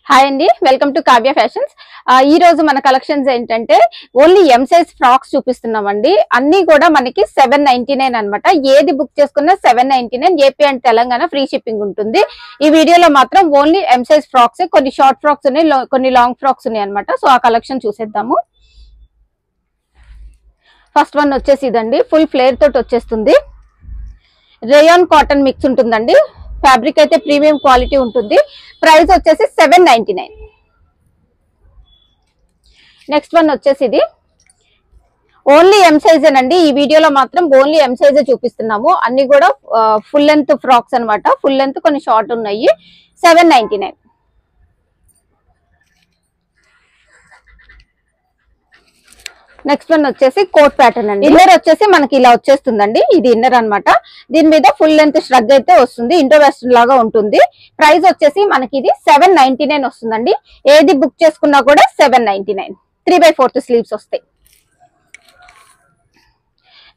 Hi అండి, welcome to Kavya fashions. ఈ రోజు మన కలెక్షన్స్ ఏంటంటే ఓన్లీ ఎం సైజ్ ఫ్రాక్స్ చూపిస్తున్నామండి. అన్ని కూడా మనకి 799 అన్నమాట. ఏది బుక్ చేసుకున్నా 799. AP and Telangana free shipping ఉంటుంది. ఈ వీడియోలో మాత్రం ఓన్లీ ఎం సైజ్ ఫ్రాక్స్, కొన్ని షార్ట్ ఫ్రాక్స్ ఉన్నాయి, కొన్ని లాంగ్ ఫ్రాక్స్ ఉన్నాయి అన్నమాట. సో ఆ కలెక్షన్ చూసేద్దాము. ఫస్ట్ వన్ వచ్చేసి ఇదండి, ఫుల్ ఫ్లేర్ తోటి వచ్చేస్తుంది. రేయాన్ కాటన్ మిక్స్ ఉంటుందండి. ఫ్యాబ్రిక్ అయితే ప్రీమియం క్వాలిటీ ఉంటుంది. ప్రైస్ వచ్చేసి 799. నెక్స్ట్ వన్ వచ్చేసి ఇది ఓన్లీ ఎం సైజ్ అండి. ఈ వీడియోలో మాత్రం ఓన్లీ ఎం సైజ్ చూపిస్తున్నాము. అన్ని కూడా ఫుల్ లెంత్ ఫ్రాక్స్ అన్నమాట. ఫుల్ లెంత్, కొన్ని షార్ట్ ఉన్నాయి. 799. నెక్స్ట్ వన్ వచ్చేసి కోట్ ప్యాటర్న్ అండి. ఇన్నర్ వచ్చేసి మనకి ఇలా వచ్చేస్తుందండి. ఇది ఇన్నర్ అన్నమాట. దీని మీద ఫుల్ లెంత్ ష్రగ్ అయితే వస్తుంది. ఇండో వెస్టర్న్ లాగా ఉంటుంది. ప్రైస్ వచ్చేసి మనకి ఇది 799 వస్తుందండి. ఏది బుక్ చేసుకున్నా కూడా 799. 3/4 స్లీవ్స్ వస్తాయి.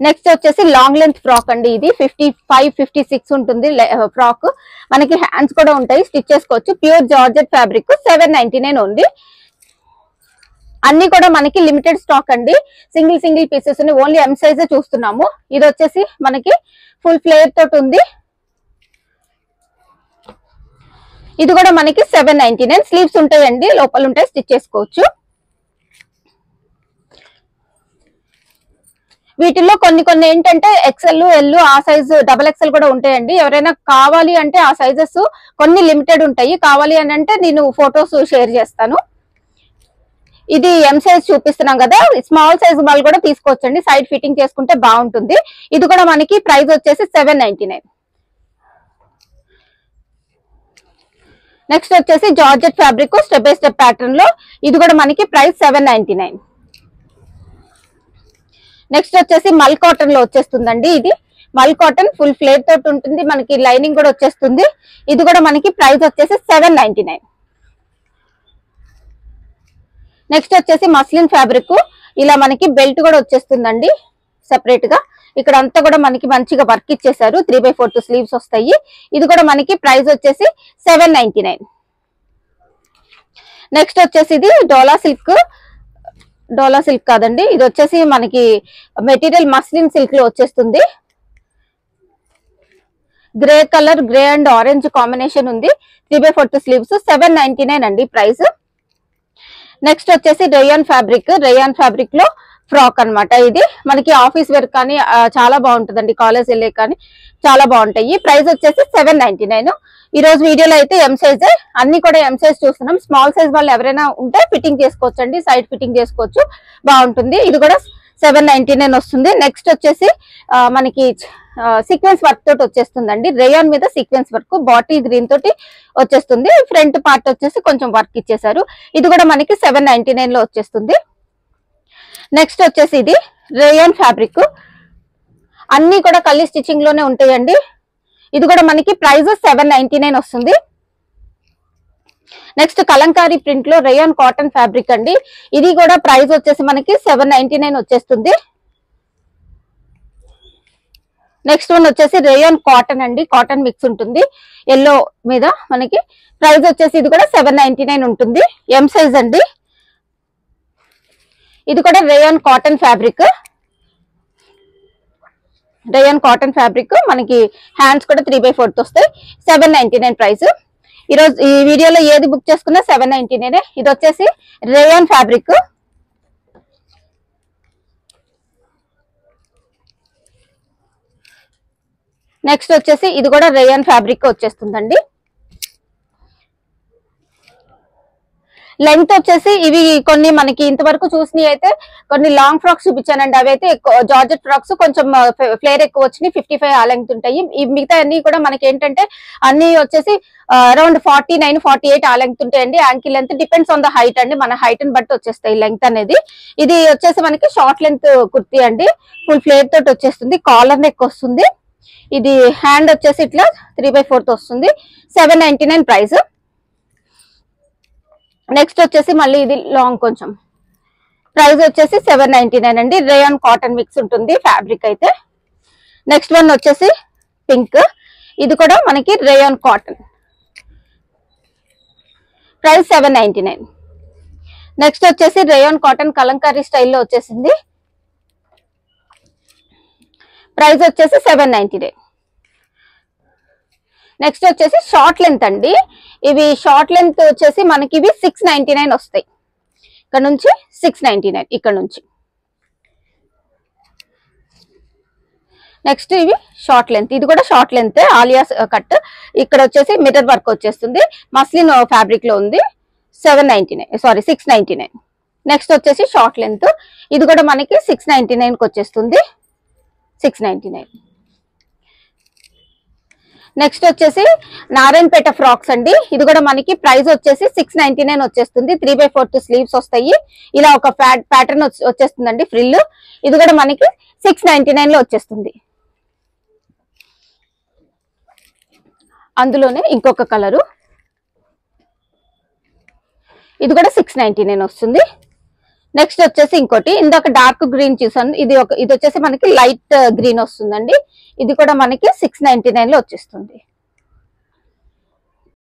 నెక్స్ట్ వచ్చేసి లాంగ్ లెంత్ ఫ్రాక్ అండి. ఇది 55-56 ఉంటుంది ఫ్రాక్. మనకి హ్యాండ్స్ కూడా ఉంటాయి, స్టిచ్ చేసుకోవచ్చు. Pure georgette fabric. 799 ఉంది. అన్ని కూడా మనకి లిమిటెడ్ స్టాక్ అండి. Single pieces only M size చూస్తున్నాము. ఇది వచ్చేసి మనకి ఫుల్ ఫ్లేర్ తోటి ఉంది. ఇది కూడా మనకి 799. స్లీవ్స్ ఉంటాయండి, లోపల ఉంటాయి, స్టిచ్ చేసుకోవచ్చు. వీటిల్లో కొన్ని ఏంటంటే ఎక్సెల్, ఎల్, ఆ సైజు XXL కూడా ఉంటాయండి. ఎవరైనా కావాలి అంటే ఆ సైజెస్ కొన్ని లిమిటెడ్ ఉంటాయి. కావాలి అని అంటే నేను ఫొటోస్ షేర్ చేస్తాను. ఇది ఎం సైజ్ చూపిస్తున్నాం కదా, స్మాల్ సైజ్ వాళ్ళు కూడా తీసుకోవచ్చండి. సైడ్ ఫిట్టింగ్ చేసుకుంటే బాగుంటుంది. ఇది కూడా మనకి ప్రైస్ వచ్చేసి 799. నెక్స్ట్ వచ్చేసి georgette fabric step by step pattern లో. ఇది కూడా మనకి ప్రైస్ 799. నెక్స్ట్ వచ్చేసి మల్ కాటన్ లో వచ్చేస్తుందండి. ఇది మల్ కాటన్ ఫుల్ ఫ్లేర్ తోటి ఉంటుంది. మనకి లైనింగ్ కూడా వచ్చేస్తుంది. ఇది కూడా మనకి ప్రైస్ వచ్చేసి 799. నెక్స్ట్ వచ్చేసి మస్లిన్ ఫ్యాబ్రిక్. ఇలా మనకి బెల్ట్ కూడా వచ్చేస్తుందండి సెపరేట్ గా. ఇక్కడ అంతా కూడా మనకి మంచిగా వర్క్ ఇచ్చేసారు. 3/4 స్లీవ్స్ వస్తాయి. ఇది కూడా మనకి ప్రైస్ వచ్చేసి 799. నెక్స్ట్ వచ్చేసి ఇది డోలా సిల్క్ కాదండి, ఇది వచ్చేసి మనకి మెటీరియల్ మస్లిన్ సిల్క్ లో వచ్చేస్తుంది. Grey colour, grey and orange combination ఉంది. 3/4 స్లీవ్స్. 799 అండి ప్రైస్. నెక్స్ట్ వచ్చేసి రేయాన్ ఫ్యాబ్రిక్ లో ఫ్రాక్ అన్నమాట. ఇది మనకి ఆఫీస్ వేర్ కానీ చాలా బాగుంటుందండి. కాలేజ్ వెళ్ళే కానీ చాలా బాగుంటాయి. ప్రైస్ వచ్చేసి 799. ఈ రోజు వీడియోలో అయితే ఎం సైజ్, అన్ని కూడా ఎం సైజ్ చూస్తున్నాం. స్మాల్ సైజ్ వాళ్ళు ఎవరైనా ఉంటే ఫిట్టింగ్ చేసుకోవచ్చు అండి, సైడ్ ఫిట్టింగ్ చేసుకోవచ్చు, బాగుంటుంది. ఇది కూడా 799 వస్తుంది. నెక్స్ట్ వచ్చేసి మనకి సీక్వెన్స్ వర్క్ తోటి వచ్చేస్తుందండి. రేయాన్ మీద సీక్వెన్స్ వర్క్, బాటిల్ గ్రీన్ తోటి వచ్చేస్తుంది. ఫ్రంట్ పార్ట్ వచ్చేసి కొంచెం వర్క్ ఇచ్చేసారు. ఇది కూడా మనకి 799 లో వచ్చేస్తుంది. నెక్స్ట్ వచ్చేసి ఇది రేయాన్ ఫ్యాబ్రిక్. అన్ని కూడా కల్లి స్టిచ్చింగ్ లోనే ఉంటాయండి. ఇది కూడా మనకి ప్రైస్ 799 వస్తుంది. నెక్స్ట్ కలంకారీ ప్రింట్ లో రేయాన్ కాటన్ ఫ్యాబ్రిక్ అండి. ఇది కూడా ప్రైస్ వచ్చేసి మనకి 799 వచ్చేస్తుంది. నెక్స్ట్ వన్ వచ్చేసి రేయాన్ కాటన్ అండి. కాటన్ మిక్స్ ఉంటుంది ఎల్లో మీద. మనకి ప్రైస్ వచ్చేసి ఇది కూడా 799 ఉంటుంది. ఎం సైజ్ అండి. ఇది కూడా రేయాన్ కాటన్ ఫ్యాబ్రిక్. మనకి హ్యాండ్స్ కూడా 3/4 వస్తాయి. 799 ప్రైస్. ఈరోజు ఈ వీడియోలో ఏది బుక్ చేసుకున్నా 799. ఇది వచ్చేసి రేయాన్ ఫ్యాబ్రిక్. నెక్స్ట్ వచ్చేసి ఇది కూడా రేయాన్ ఫ్యాబ్రిక్ వచ్చేస్తుందండి. లెంగ్త్ వచ్చేసి ఇవి కొన్ని మనకి ఇంతవరకు చూసినవి అయితే కొన్ని లాంగ్ ఫ్రాక్స్ చూపించానండి. అవి అయితే జార్జెట్ ఫ్రాక్స్ కొంచెం ఫ్లేర్ ఎక్కువ వచ్చినాయి. 55 ఆ లెంగ్త్ ఉంటాయి. ఈ మిగతా అన్ని కూడా మనకి ఏంటంటే అన్ని వచ్చేసి అరౌండ్ 49-48 ఆ లెంగ్త్ ఉంటాయండి. Ankle length depends on the height అండి. మన హైట్ ని బట్టి వచ్చేస్తాయి లెంగ్త్ అనేది. ఇది వచ్చేసి మనకి షార్ట్ లెంత్ కుర్తీ అండి. ఫుల్ ఫ్లేర్ తోటి వచ్చేస్తుంది. కాలర్ నెక్ వస్తుంది. ఇది హ్యాండ్ వచ్చేసి ఇట్లా 3/4 వస్తుంది. 799 ప్రైస్. నెక్స్ట్ వచ్చేసి మళ్ళీ ఇది లాంగ్ కొంచెం. ప్రైస్ వచ్చేసి 799 అండి. రేయాన్ కాటన్ మిక్స్ ఉంటుంది ఫ్యాబ్రిక్ అయితే. నెక్స్ట్ వన్ వచ్చేసి పింక్. ఇది కూడా మనకి రేయాన్ కాటన్. ప్రైస్ 799. నెక్స్ట్ వచ్చేసి రేయాన్ కాటన్ కలంకారీ స్టైల్లో వచ్చేసింది. ప్రైస్ వచ్చేసి 799. నెక్స్ట్ వచ్చేసి షార్ట్ లెంత్ అండి. ఇవి షార్ట్ లెంత్ వచ్చేసి మనకి ఇవి 699 వస్తాయి. ఇక్కడ నుంచి 699 ఇక్కడ నుంచి. నెక్స్ట్ ఇవి షార్ట్ లెంత్, ఇది కూడా షార్ట్ లెంత్ ఆలియా కట్. ఇక్కడ వచ్చేసి మిర్రర్ వర్క్ వచ్చేస్తుంది, మస్లిన్ ఫ్యాబ్రిక్ లో ఉంది. 699. నెక్స్ట్ వచ్చేసి షార్ట్ లెంత్, ఇది కూడా మనకి 699 కి వచ్చేస్తుంది. 699. నెక్స్ట్ వచ్చేసి నారాయణపేట ఫ్రాక్స్ అండి. ఇది కూడా మనకి ప్రైస్ వచ్చేసి 699 వచ్చేస్తుంది. 3/4 స్లీవ్స్ వస్తాయి. ఇలా ఒక ప్యాటర్న్ వచ్చేస్తుందండి ఫ్రిల్. ఇది కూడా మనకి 699 లో వచ్చేస్తుంది. అందులోనే ఇంకొక కలరు, ఇది కూడా 699 వస్తుంది. నెక్స్ట్ వచ్చేసి ఇంకోటి, ఇందాక డార్క్ గ్రీన్ చూసాను, ఇది వచ్చేసి మనకి లైట్ గ్రీన్ వస్తుందండి. ఇది కూడా మనకి 699 లో వచ్చేస్తుంది.